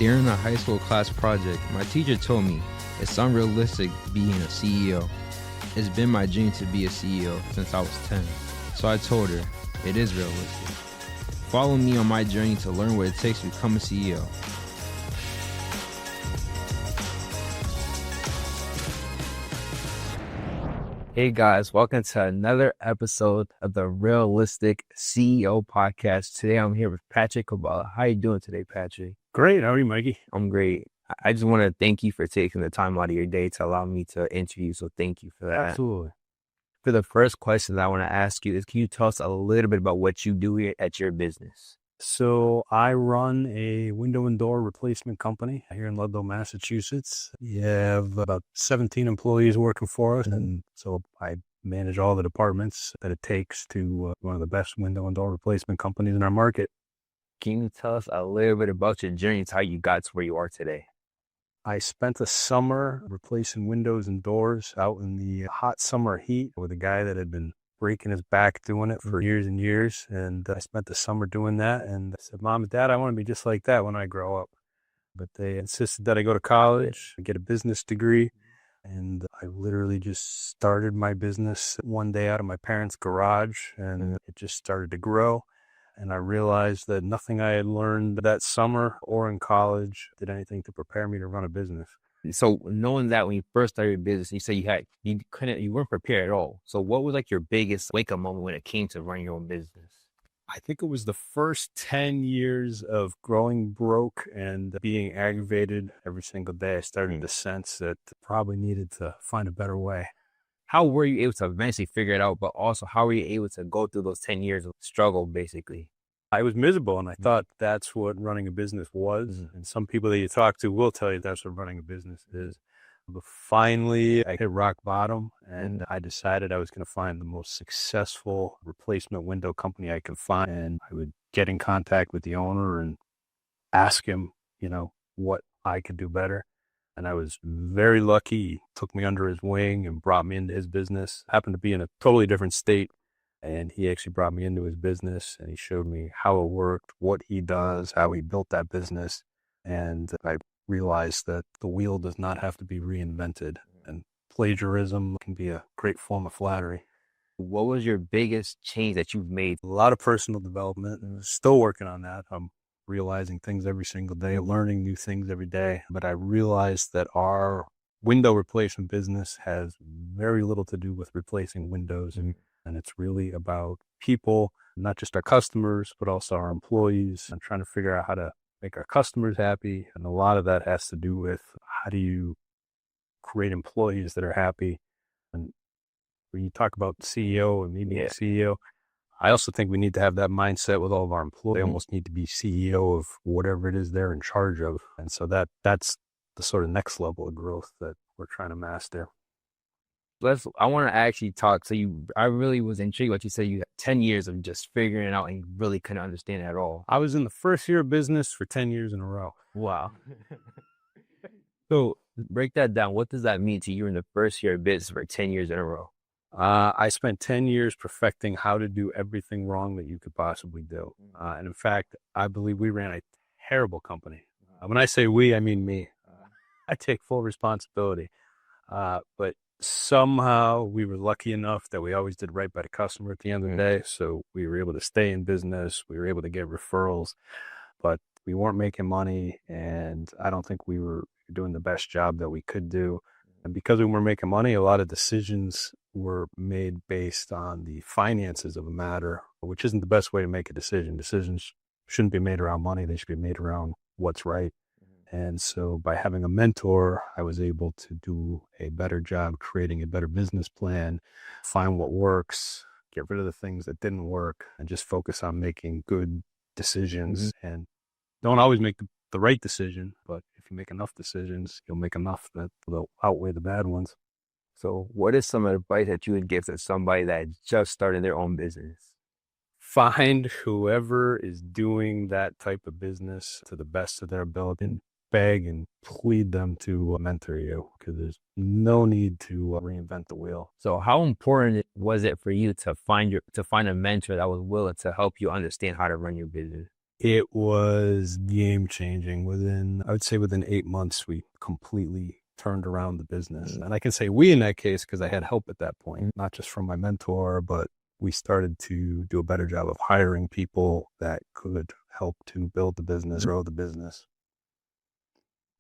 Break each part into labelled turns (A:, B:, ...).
A: During a high school class project, my teacher told me it's unrealistic being a CEO. It's been my dream to be a CEO since I was 10. So I told her, it is realistic. Follow me on my journey to learn what it takes to become a CEO. Hey guys, welcome to another episode of the Realistic CEO Podcast. Today I'm here with Patrick Kubala. How you doing today, Patrick?
B: Great. How are you, Mikey?
A: I'm great. I just want to thank you for taking the time out of your day to allow me to interview. So thank you for that.
B: Absolutely.
A: For the first question that I want to ask you is, can you tell us a little bit about what you do here at your business?
B: So I run a window and door replacement company here in Ludlow, Massachusetts. We have about 17 employees working for us. And so I manage all the departments that it takes to one of the best window and door replacement companies in our market.
A: Can you tell us a little bit about your journey to how you got to where you are today?
B: I spent a summer replacing windows and doors out in the hot summer heat with a guy that had been breaking his back doing it for years and years. And I spent the summer doing that. And I said, Mom and Dad, I want to be just like that when I grow up. But they insisted that I go to college, get a business degree. And I literally just started my business one day out of my parents' garage, and it just started to grow. And I realized that nothing I had learned that summer or in college did anything to prepare me to run a business.
A: So knowing that when you first started your business, you said you weren't prepared at all. So what was like your biggest wake up moment when it came to running your own business?
B: I think it was the first 10 years of growing broke and being aggravated every single day. I started to sense that I probably needed to find a better way.
A: How were you able to eventually figure it out, but also how were you able to go through those 10 years of struggle, basically?
B: I was miserable, and I thought that's what running a business was. And some people that you talk to will tell you that's what running a business is. But finally, I hit rock bottom, and I decided I was going to find the most successful replacement window company I could find. And I would get in contact with the owner and ask him, what I could do better. And I was very lucky. He took me under his wing and brought me into his business. Happened to be in a totally different state. And he actually brought me into his business, and he showed me how it worked, what he does, how he built that business. And I realized that the wheel does not have to be reinvented, and plagiarism can be a great form of flattery.
A: What was your biggest change that you've made?
B: A lot of personal development, and still working on that. I'm realizing things every single day, learning new things every day. But I realized that our window replacement business has very little to do with replacing windows. And it's really about people, not just our customers, but also our employees, and trying to figure out how to make our customers happy. And a lot of that has to do with how do you create employees that are happy. And when you talk about CEO and me being a CEO, I also think we need to have that mindset with all of our employees. They almost need to be CEO of whatever it is they're in charge of. And so that's the sort of next level of growth that we're trying to master.
A: I want to actually talk. I really was intrigued what you said. You had 10 years of just figuring it out and you really couldn't understand it at all.
B: I was in the first year of business for 10 years in a row.
A: Wow. So break that down. What does that mean to you in the first year of business for 10 years in a row?
B: I spent 10 years perfecting how to do everything wrong that you could possibly do. And in fact, I believe we ran a terrible company. When I say we, I mean me. I take full responsibility. But somehow we were lucky enough that we always did right by the customer at the end of the day. So we were able to stay in business. We were able to get referrals, but we weren't making money. And I don't think we were doing the best job that we could do. And because we weren't making money, a lot of decisions were made based on the finances of a matter, which isn't the best way to make a decision. Decisions shouldn't be made around money. They should be made around what's right. And so by having a mentor, I was able to do a better job creating a better business plan, find what works, get rid of the things that didn't work, and just focus on making good decisions. And don't always make the right decision, but if you make enough decisions, you'll make enough that will outweigh the bad ones.
A: So what is some advice that you would give to somebody that just started their own business?
B: Find whoever is doing that type of business to the best of their ability and beg and plead them to mentor you, because there's no need to reinvent the wheel.
A: So how important was it for you to find a mentor that was willing to help you understand how to run your business?
B: It was game changing. I would say within 8 months, we completely turned around the business. And I can say we in that case, because I had help at that point, not just from my mentor, but we started to do a better job of hiring people that could help to build the business, grow the business.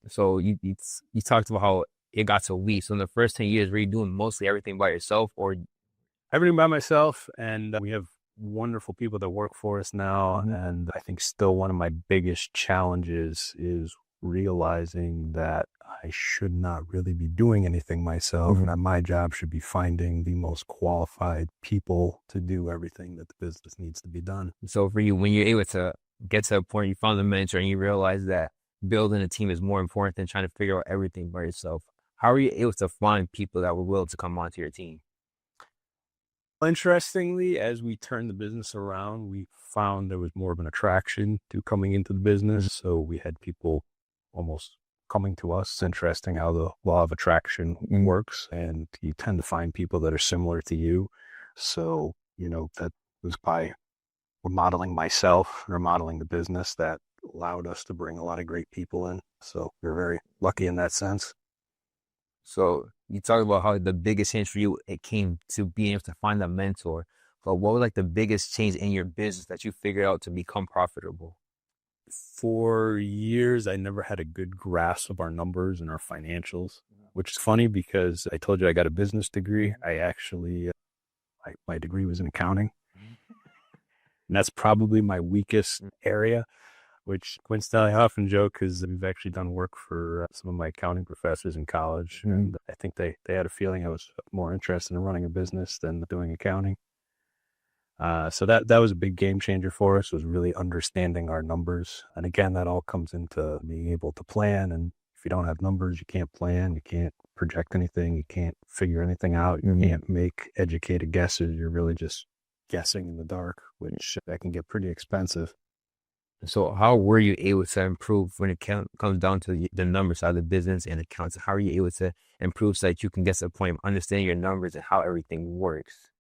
A: So you talked about how it got to we. So in the first 10 years, were you doing mostly everything by yourself, or
B: Everything by myself, and we have wonderful people that work for us now. And I think still one of my biggest challenges is realizing that I should not really be doing anything myself, and that my job should be finding the most qualified people to do everything that the business needs to be done.
A: so for you, when you're able to get to a point, you found a mentor and you realize that building a team is more important than trying to figure out everything by yourself. How are you able to find people that were willing to come onto your team?
B: Interestingly, as we turned the business around, we found there was more of an attraction to coming into the business. So we had people almost coming to us. It's interesting how the law of attraction works, and you tend to find people that are similar to you. So, that was by remodeling myself, remodeling the business, that allowed us to bring a lot of great people in. So we're very lucky in that sense.
A: So you talked about how the biggest change for you, it came to being able to find a mentor. But what was like the biggest change in your business that you figured out to become profitable?
B: For years, I never had a good grasp of our numbers and our financials, which is funny because I told you I got a business degree. I actually, my degree was in accounting. And that's probably my weakest area, which coincidentally I often joke because we've actually done work for some of my accounting professors in college. And I think they had a feeling I was more interested in running a business than doing accounting. So that was a big game changer for us, was really understanding our numbers. And again, that all comes into being able to plan. And if you don't have numbers, you can't plan, you can't project anything, you can't figure anything out, you can't make educated guesses. You're really just guessing in the dark, which that can get pretty expensive.
A: So how were you able to improve when it comes down to the numbers side of the business and accounts? How are you able to improve so that you can get to the point of understanding your numbers and how everything works?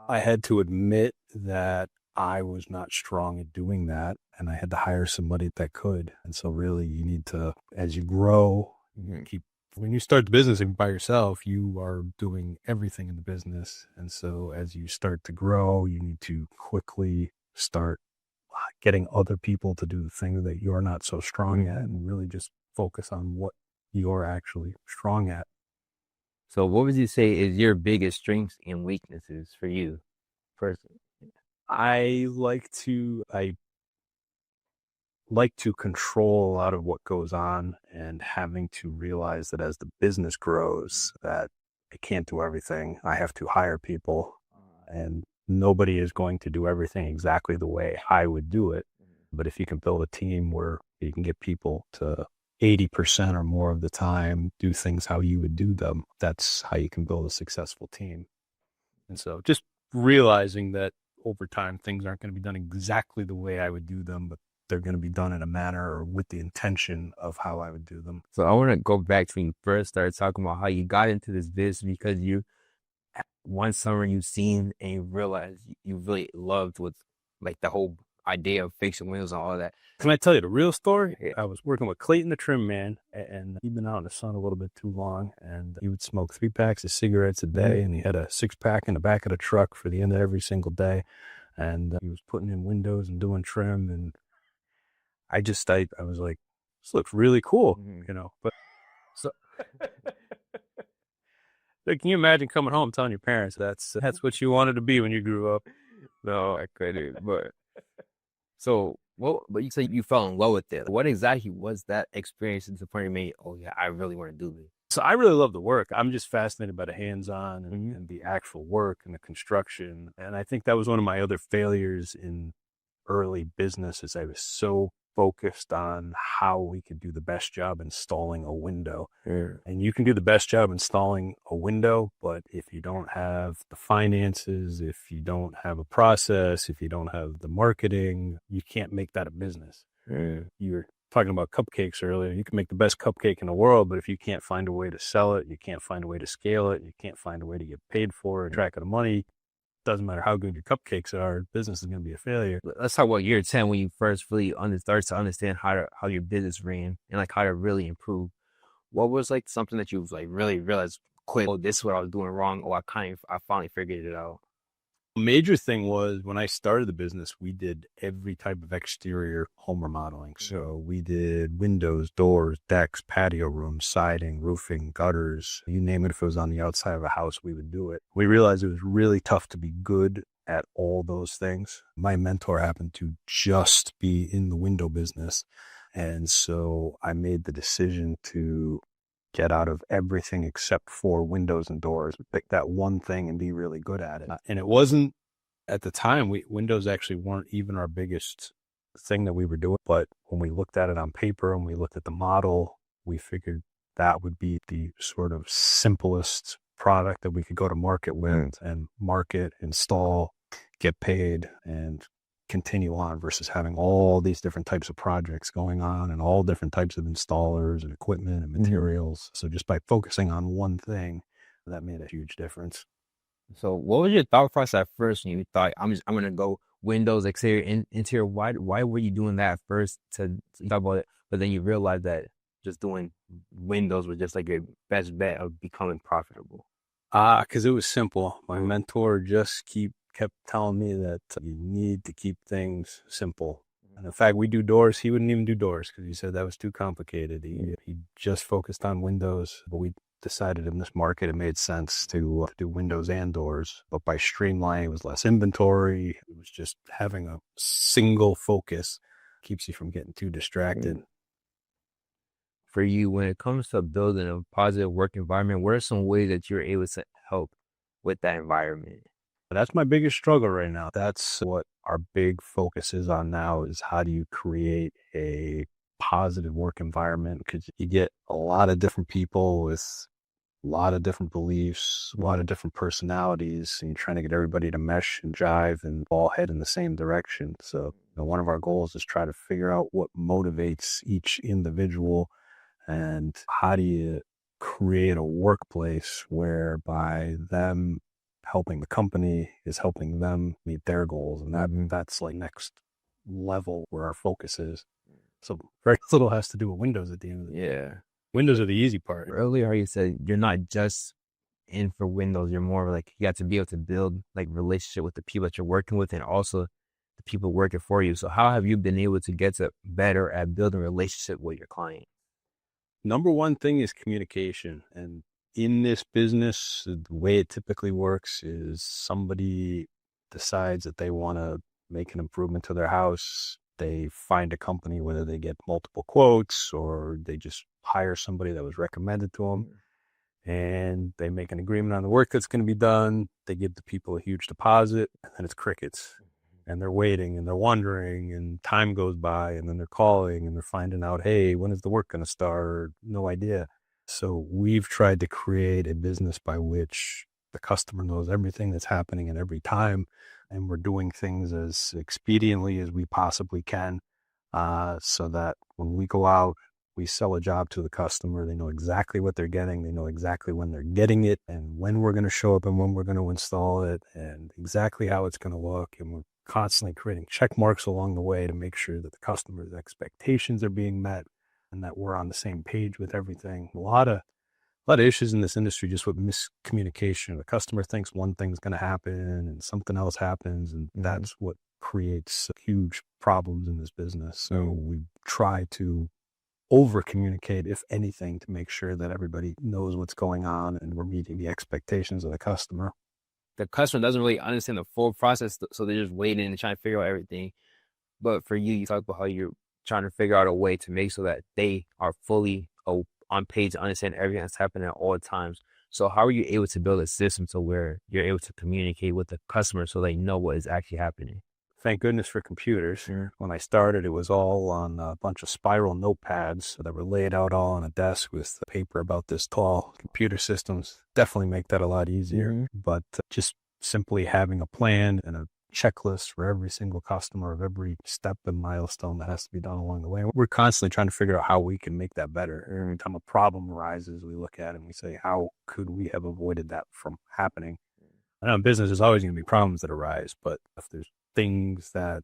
B: I had to admit that I was not strong at doing that, and I had to hire somebody that could. And so really you need to, as you grow, when you start the business by yourself, you are doing everything in the business. And so as you start to grow, you need to quickly start getting other people to do the things that you're not so strong at, and really just focus on what you're actually strong at.
A: So what would you say is your biggest strengths and weaknesses for you personally?
B: I like to control a lot of what goes on, and having to realize that as the business grows, that I can't do everything. I have to hire people, and nobody is going to do everything exactly the way I would do it. But if you can build a team where you can get people to 80% or more of the time do things how you would do them, that's how you can build a successful team. And so just realizing that over time, things aren't going to be done exactly the way I would do them, but they're going to be done in a manner or with the intention of how I would do them.
A: So I want to go back to when you first started talking about how you got into this business because one summer you seen and you realized you really loved with like the whole idea of fixing windows and all that.
B: Can I tell you the real story?
A: Yeah.
B: I was working with Clayton, the trim man, and he'd been out in the sun a little bit too long, and he would smoke 3 packs of cigarettes a day, and he had a 6-pack in the back of the truck for the end of every single day. And he was putting in windows and doing trim, and I was like, this looks really cool, but so like, can you imagine coming home telling your parents that's what you wanted to be when you grew up?
A: No, I couldn't. But so but you said you fell in love with it. What exactly was that experience to the point you made, oh yeah, I really want to do this?
B: So I really love the work. I'm just fascinated by the hands-on and the actual work and the construction. And I think that was one of my other failures in early business, is I was so focused on how we could do the best job installing a window. And you can do the best job installing a window, but if you don't have the finances, if you don't have a process, if you don't have the marketing, you can't make that a business. You were talking about cupcakes earlier. You can make the best cupcake in the world, but if you can't find a way to sell it, you can't find a way to scale it, you can't find a way to get paid for it, track of the money, doesn't matter how good your cupcakes are, business is going to be a failure.
A: Let's talk about year 10 when you first really start to understand how your business ran and like how to really improve. What was like something that you was like really realized quick, oh, this is what I was doing wrong, or I finally figured it out?
B: Major thing was when I started the business, we did every type of exterior home remodeling. So we did windows, doors, decks, patio rooms, siding, roofing, gutters, you name it. If it was on the outside of a house, we would do it. We realized it was really tough to be good at all those things. My mentor happened to just be in the window business. And so I made the decision to get out of everything except for windows and doors, pick that one thing and be really good at it. And it wasn't, at the time, windows actually weren't even our biggest thing that we were doing. But when we looked at it on paper and we looked at the model, we figured that would be the sort of simplest product that we could go to market with and market, install, get paid, and continue on, versus having all these different types of projects going on and all different types of installers and equipment and materials. So just by focusing on one thing, that made a huge difference.
A: So what was your thought process at first when you thought I'm gonna go windows, exterior, interior? Why were you doing that at first to talk about it? But then you realized that just doing windows was just like your best bet of becoming profitable.
B: Because it was simple. My mentor just kept telling me that you need to keep things simple. And in fact, we do doors. He wouldn't even do doors because he said that was too complicated. He just focused on windows. But we decided in this market it made sense to do windows and doors. But by streamlining, it was less inventory. It was just having a single focus keeps you from getting too distracted.
A: For you, when it comes to building a positive work environment, what are some ways that you're able to help with that environment?
B: That's my biggest struggle right now. That's what our big focus is on now, is how do you create a positive work environment? Because you get a lot of different people with a lot of different beliefs, a lot of different personalities, and you're trying to get everybody to mesh and jive and all head in the same direction. So one of our goals is try to figure out what motivates each individual and how do you create a workplace whereby them helping the company is helping them meet their goals. And that's like next level where our focus is. So very little has to do with windows at the end of the day.
A: Yeah.
B: Windows are the easy part.
A: Earlier, you said you're not just in for windows. You're more like you got to be able to build like relationship with the people that you're working with and also the people working for you. So how have you been able to get to better at building a relationship with your client?
B: Number one thing is communication. And in this business, the way it typically works is somebody decides that they want to make an improvement to their house. They find a company, whether they get multiple quotes or they just hire somebody that was recommended to them, and they make an agreement on the work that's going to be done. They give the people a huge deposit, and then it's crickets. And they're waiting and they're wondering, and time goes by, and then they're calling and they're finding out, hey, when is the work going to start? No idea. So we've tried to create a business by which the customer knows everything that's happening at every time, and we're doing things as expediently as we possibly can, so that when we go out, we sell a job to the customer, they know exactly what they're getting, they know exactly when they're getting it, and when we're going to show up and when we're going to install it, and exactly how it's going to look. And we're constantly creating check marks along the way to make sure that the customer's expectations are being met and that we're on the same page with everything. A lot of issues in this industry just with miscommunication. The customer thinks one thing's going to happen and something else happens, and that's what creates huge problems in this business. So we try to over communicate, if anything, to make sure that everybody knows what's going on and we're meeting the expectations of the customer.
A: The customer doesn't really understand the full process, so they're just waiting and trying to figure out everything. But for you talk about how you're trying to figure out a way to make so that they are fully on page to understand everything that's happening at all times. So how are you able to build a system to where you're able to communicate with the customer so they know what is actually happening?
B: Thank goodness for computers. When I started, it was all on a bunch of spiral notepads that were laid out all on a desk with paper about this tall. Computer systems definitely make that a lot easier. But just simply having a plan and a checklist for every single customer of every step and milestone that has to be done along the way. We're constantly trying to figure out how we can make that better. Every time a problem arises, we look at it and we say, how could we have avoided that from happening? I know in business there's always going to be problems that arise, but if there's things that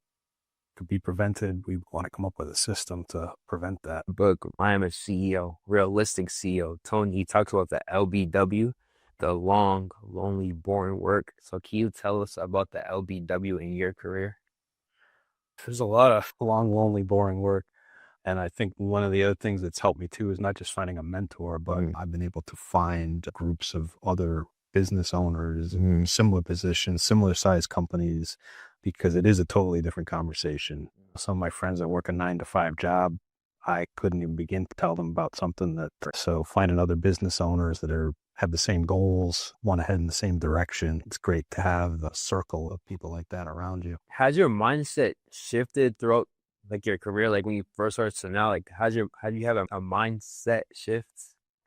B: could be prevented, we want to come up with a system to prevent that.
A: Book, I Am a CEO, Realistic CEO. Tony, he talks about the LBW, the long, lonely, boring work. So can you tell us about the LBW in your career?
B: There's a lot of long, lonely, boring work. And I think one of the other things that's helped me too is not just finding a mentor, but I've been able to find groups of other business owners, similar positions, similar size companies, because it is a totally different conversation. Some of my friends that work a 9-to-5 job, I couldn't even begin to tell them about something that, so finding other business owners that have the same goals, want to head in the same direction. It's great to have a circle of people like that around you.
A: Has your mindset shifted throughout like your career? Like when you first started to now, like how do you have a mindset shift?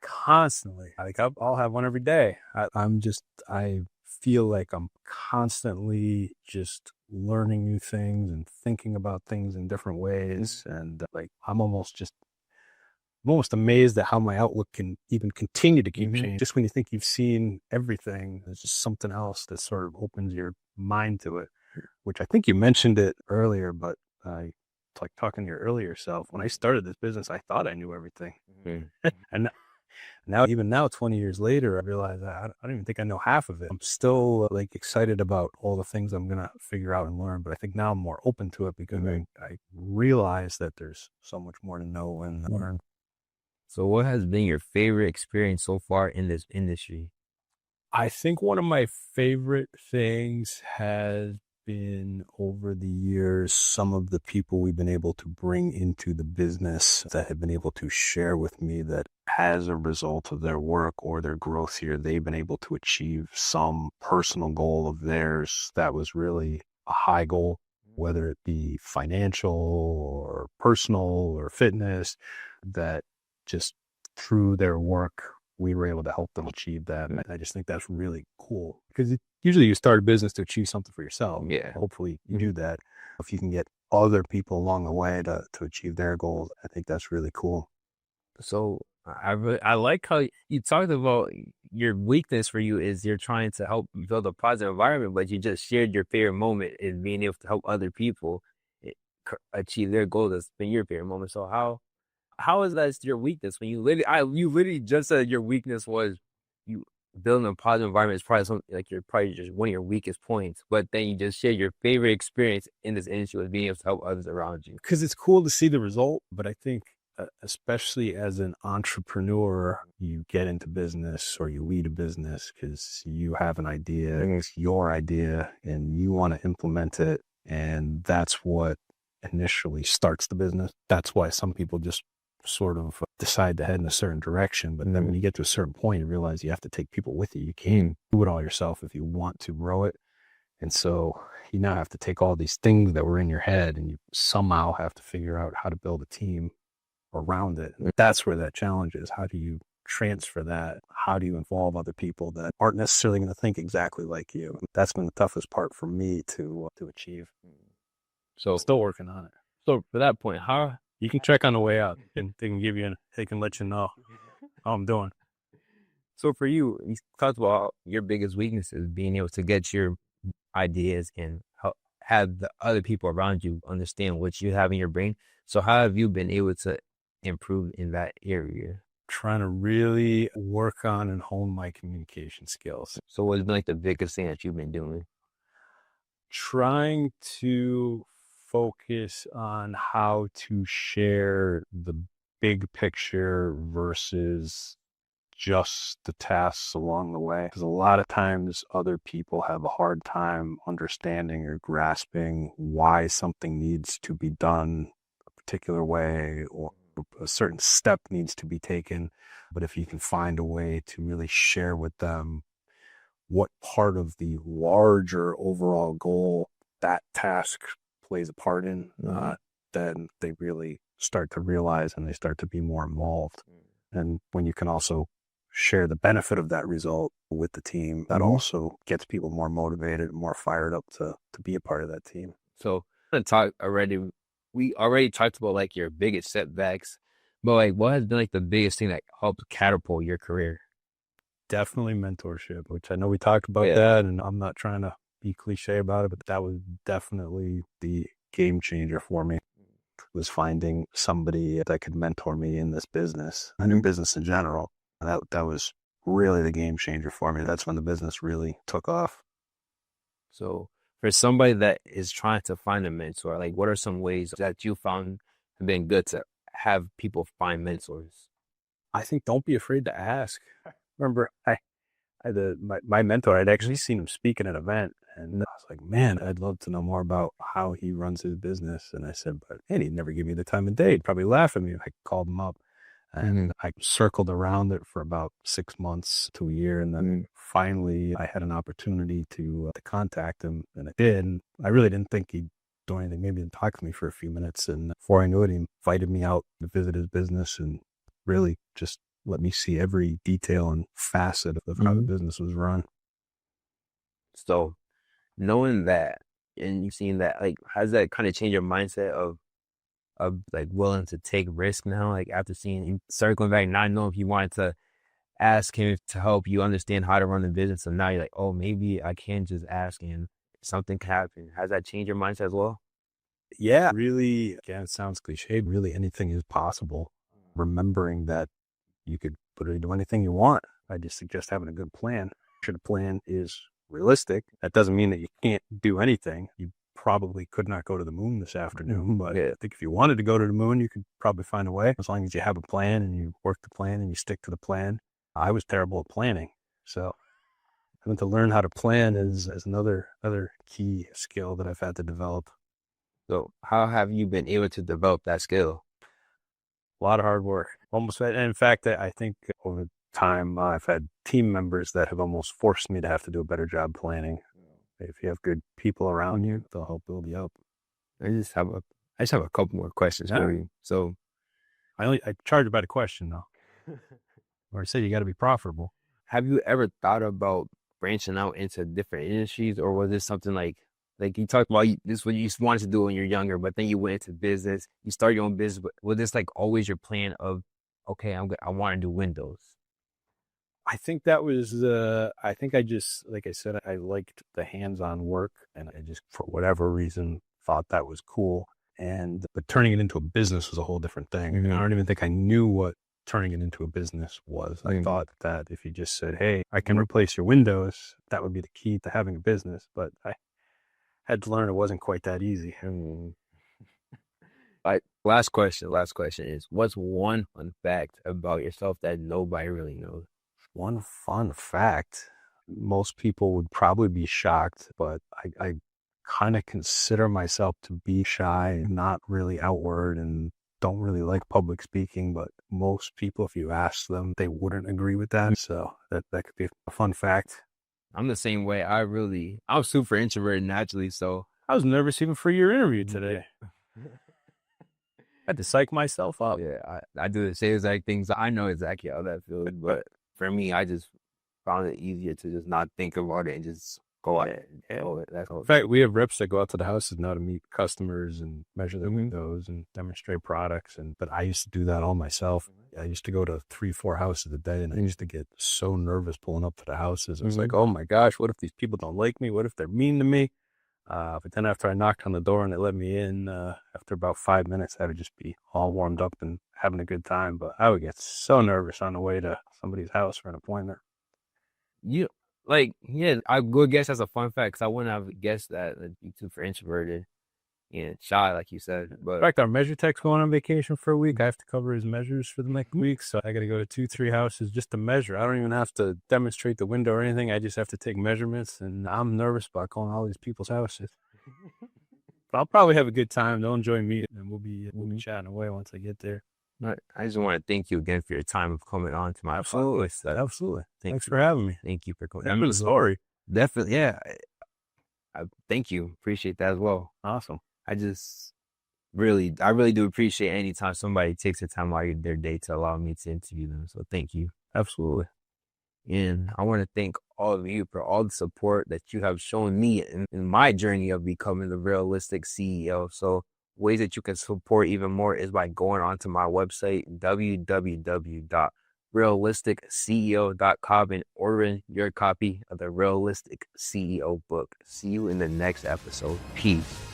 B: Constantly. Like I'll have one every day. I feel like I'm constantly just learning new things and thinking about things in different ways. And like, I'm almost amazed at how my outlook can even continue to keep changing. Just when you think you've seen everything, there's just something else that sort of opens your mind to it, which I think you mentioned it earlier, but it's like talking to your earlier self. When I started this business, I thought I knew everything. And now, 20 years later, I realize I don't even think I know half of it. I'm still like excited about all the things I'm going to figure out and learn, but I think now I'm more open to it because I realize that there's so much more to know and learn.
A: So what has been your favorite experience so far in this industry?
B: I think one of my favorite things has been over the years, some of the people we've been able to bring into the business that have been able to share with me that as a result of their work or their growth here, they've been able to achieve some personal goal of theirs that was really a high goal, whether it be financial or personal or fitness, that just through their work, we were able to help them achieve that. And I just think that's really cool because usually you start a business to achieve something for yourself.
A: Yeah.
B: Hopefully you do that. If you can get other people along the way to achieve their goals, I think that's really cool.
A: So I like how you talked about your weakness for you is you're trying to help build a positive environment, but you just shared your favorite moment is being able to help other people achieve their goals. That's been your favorite moment. So how is that your weakness when you literally just said your weakness was you building a positive environment is probably something like you're probably just one of your weakest points, but then you just shared your favorite experience in this industry was being able to help others around you.
B: Because it's cool to see the result, but I think especially as an entrepreneur, you get into business or you lead a business because you have an idea, it's your idea, and you want to implement it. And that's what initially starts the business. That's why some people just sort of decide to head in a certain direction. But then when you get to a certain point, you realize you have to take people with you. You can't do it all yourself if you want to grow it. And so you now have to take all these things that were in your head and you somehow have to figure out how to build a team around it. And that's where that challenge is. How do you transfer that? How do you involve other people that aren't necessarily going to think exactly like you? And that's been the toughest part for me to achieve.
A: So
B: still working on it.
A: So for that point, how
B: you can check on the way out and they can let you know how I'm doing.
A: So for you talked about your biggest weaknesses being able to get your ideas and have the other people around you understand what you have in your brain. So how have you been able to improve in that area?
B: Trying to really work on and hone my communication skills.
A: So what's been like the biggest thing that you've been doing?
B: Trying to focus on how to share the big picture versus just the tasks along the way. Because a lot of times other people have a hard time understanding or grasping why something needs to be done a particular way or a certain step needs to be taken. But if you can find a way to really share with them what part of the larger overall goal that task plays a part in, then they really start to realize and they start to be more involved. And when you can also share the benefit of that result with the team, that also gets people more motivated and more fired up to be a part of that team.
A: So we already talked about like your biggest setbacks, but like what has been like the biggest thing that helped catapult your career?
B: definitely mentorship, which I know we talked about
A: Yeah.
B: that, and I'm not trying to be cliche about it, but that was definitely the game changer for me, was finding somebody that could mentor me in this business and in business in general. And that was really the game changer for me. That's when the business really took off.
A: So for somebody that is trying to find a mentor, like what are some ways that you found have been good to have people find mentors?
B: I think don't be afraid to ask. Remember, I had my mentor, I'd actually seen him speak at an event, and I was like, man, I'd love to know more about how he runs his business. And I said, but man, he'd never give me the time of day. He'd probably laugh at me if I called him up. And I circled around it for about 6 months to a year. And then finally I had an opportunity to contact him, and I did. And I really didn't think he'd do anything. Maybe he'd talk to me for a few minutes. And before I knew it, he invited me out to visit his business and really just let me see every detail and facet of how the business was run.
A: So knowing that and you've seen that, like, how does that kind of change your mindset of like willing to take risk now? Like after seeing you circling back, not knowing if you wanted to ask him to help you understand how to run the business. So now you're like, oh, maybe I can just ask and something can happen. Has that changed your mindset as well?
B: Yeah, really, again, it sounds cliche, really anything is possible. Remembering that you could literally do anything you want. I just suggest having a good plan. Sure, the plan is realistic. That doesn't mean that you can't do anything. You probably could not go to the moon this afternoon, but I think if you wanted to go to the moon, you could probably find a way, as long as you have a plan and you work the plan and you stick to the plan. I was terrible at planning, so having to learn how to plan is another key skill that I've had to develop.
A: So how have you been able to develop that skill?
B: A lot of hard work. Almost, and in fact, I think over time, I've had team members that have almost forced me to have to do a better job planning. If you have good people around you, they'll help build you up.
A: I just have a couple more questions for you. So
B: I charge about a question though. Or I said you got to be profitable.
A: have you ever thought about branching out into different industries, or was this something like you talked about this is what you wanted to do when you're younger, but then you went into business, you started your own business, but was this like always your plan of, okay, I want to do windows?
B: I think that was I think I just, like I said, I liked the hands-on work, and I just, for whatever reason, thought that was cool. But turning it into a business was a whole different thing. I don't even think I knew what turning it into a business was. I thought that if you just said, hey, I can replace your windows, that would be the key to having a business. But I had to learn it wasn't quite that easy.
A: Last question is, what's one fun fact about yourself that nobody really knows?
B: One fun fact, most people would probably be shocked, but I kind of consider myself to be shy, not really outward, and don't really like public speaking. But most people, if you ask them, they wouldn't agree with that. So that could be a fun fact.
A: I'm the same way. I'm super introverted naturally, so
B: I was nervous even for your interview today. I had to psych myself up.
A: Yeah, I do the same exact things. I know exactly how that feels, but for me, I just found it easier to just not think about it and just go out.
B: In fact, we have reps that go out to the houses now to meet customers and measure their windows and demonstrate products. But I used to do that all myself. I used to go to 3-4 houses a day, and I used to get so nervous pulling up to the houses. It was like, oh my gosh, what if these people don't like me? What if they're mean to me? But then after I knocked on the door and they let me in, after about 5 minutes, I would just be all warmed up and having a good time. But I would get so nervous on the way to somebody's house for an appointment.
A: I would guess that's a fun fact, because I wouldn't have guessed that you two for introverted and shy, like you said. But
B: in fact, our measure tech's going on vacation for a week. I have to cover his measures for the next week, so I got to go to 2-3 houses just to measure. I don't even have to demonstrate the window or anything. I just have to take measurements, and I'm nervous about going to all these people's houses. But I'll probably have a good time. They'll enjoy me, and we'll be chatting away once I get there.
A: I just want to thank you again for your time of coming on to my podcast.
B: Absolutely. Thanks for having me.
A: Thank you for coming.
B: That's the story.
A: Definitely, yeah. I thank you. Appreciate that as well.
B: Awesome.
A: I really do appreciate any time somebody takes the time out of their day to allow me to interview them. So thank you.
B: Absolutely.
A: And I want to thank all of you for all the support that you have shown me in my journey of becoming the realistic CEO. So ways that you can support even more is by going onto my website, www.ludlow,
C: realisticceo.com and ordering your copy of the Realistic CEO book. See you in the next episode. Peace.